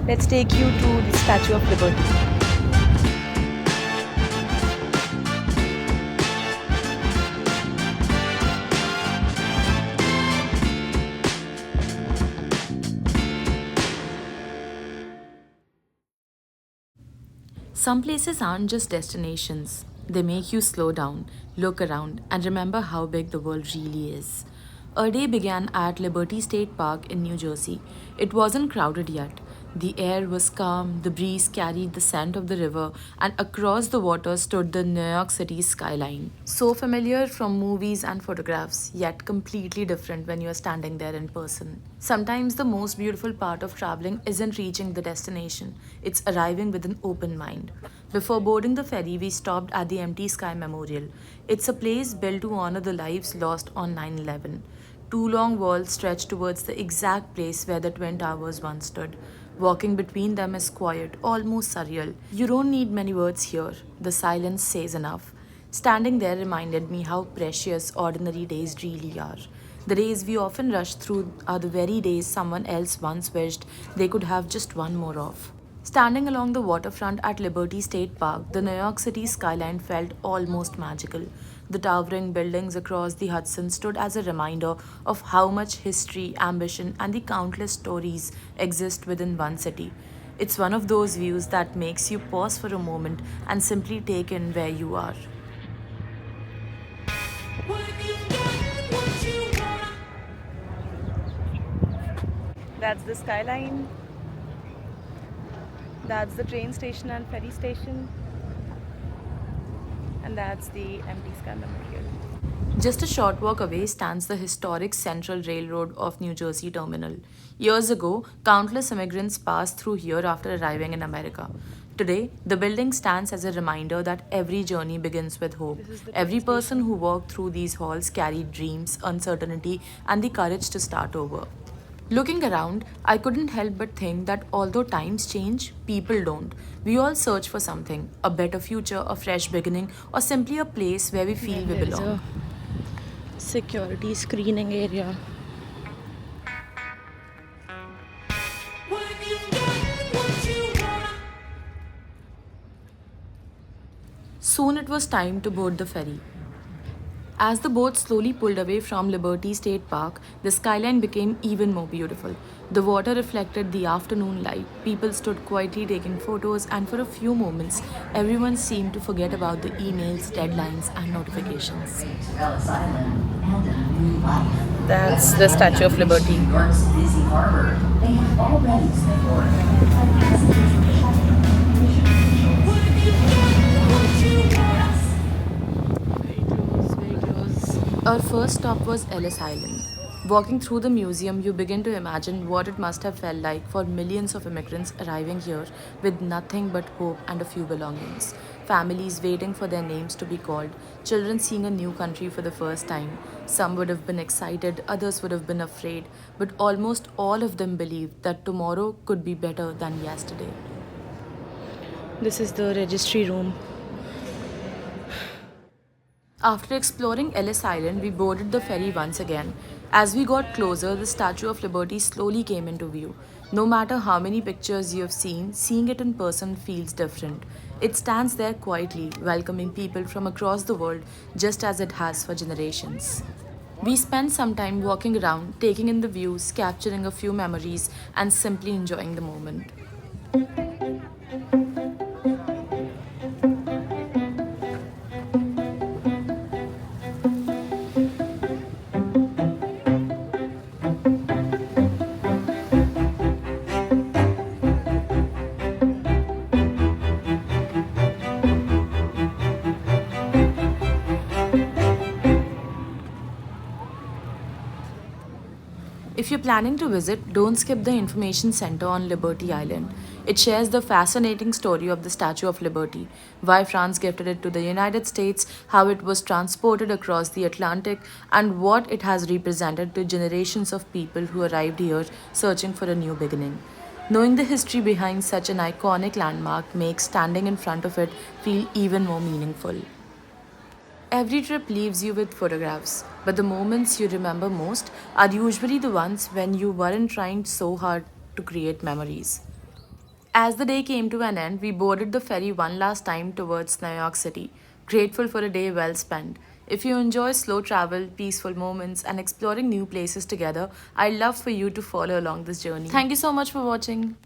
Let's take you to the Statue of Liberty. Some places aren't just destinations, they make you slow down, look around, and remember how big the world really is. Our day began at Liberty State Park in New Jersey. It wasn't crowded yet. The air was calm, the breeze carried the scent of the river, and across the water stood the New York City skyline. So familiar from movies and photographs, yet completely different when you are standing there in person. Sometimes the most beautiful part of traveling isn't reaching the destination, it's arriving with an open mind. Before boarding the ferry, we stopped at the Empty Sky Memorial. It's a place built to honor the lives lost on 9/11. Two long walls stretch towards the exact place where the Twin Towers once stood. Walking between them is quiet, almost surreal. You don't need many words here, the silence says enough. Standing there reminded me how precious ordinary days really are. The days we often rush through are the very days someone else once wished they could have just one more of. Standing along the waterfront at Liberty State Park, the New York City skyline felt almost magical. The towering buildings across the Hudson stood as a reminder of how much history, ambition, and the countless stories exist within one city. It's one of those views that makes you pause for a moment and simply take in where you are. That's the skyline. That's the train station and ferry station. And that's the Empty Sky Memorial. Just a short walk away stands the historic Central Railroad of New Jersey Terminal. Years ago, countless immigrants passed through here after arriving in America. Today, the building stands as a reminder that every journey begins with hope. This is the Every train person station. who walked through these halls carried dreams, uncertainty, and the courage to start over. Looking around, I couldn't help but think that although times change, people don't. We all search for something a better future, a fresh beginning, or simply a place where we feel Then we there is belong. a security screening area. Soon it was time to board the ferry. As the boat slowly pulled away from Liberty State Park, the skyline became even more beautiful. The water reflected the afternoon light. People stood quietly taking photos, and for a few moments, everyone seemed to forget about the emails, deadlines, and notifications. That's the Statue of Liberty. Very close, very close. Our first stop was Ellis Island. Walking through the museum, you begin to imagine what it must have felt like for millions of immigrants arriving here with nothing but hope and a few belongings. Families waiting for their names to be called, children seeing a new country for the first time. Some would have been excited, others would have been afraid, but almost all of them believed that tomorrow could be better than yesterday. This is the registry room. After exploring Ellis Island, we boarded the ferry once again. As we got closer, the Statue of Liberty slowly came into view. No matter how many pictures you have seen, seeing it in person feels different. It stands there quietly, welcoming people from across the world just as it has for generations. We spent some time walking around, taking in the views, capturing a few memories, and simply enjoying the moment. If you're planning to visit, don't skip the Information Center on Liberty Island. It shares the fascinating story of the Statue of Liberty, why France gifted it to the United States, how it was transported across the Atlantic, and what it has represented to generations of people who arrived here searching for a new beginning. Knowing the history behind such an iconic landmark makes standing in front of it feel even more meaningful. Every trip leaves you with photographs, but the moments you remember most are usually the ones when you weren't trying so hard to create memories. As the day came to an end, we boarded the ferry one last time towards New York City, grateful for a day well spent. If you enjoy slow travel, peaceful moments, and exploring new places together, I'd love for you to follow along this journey. Thank you so much for watching.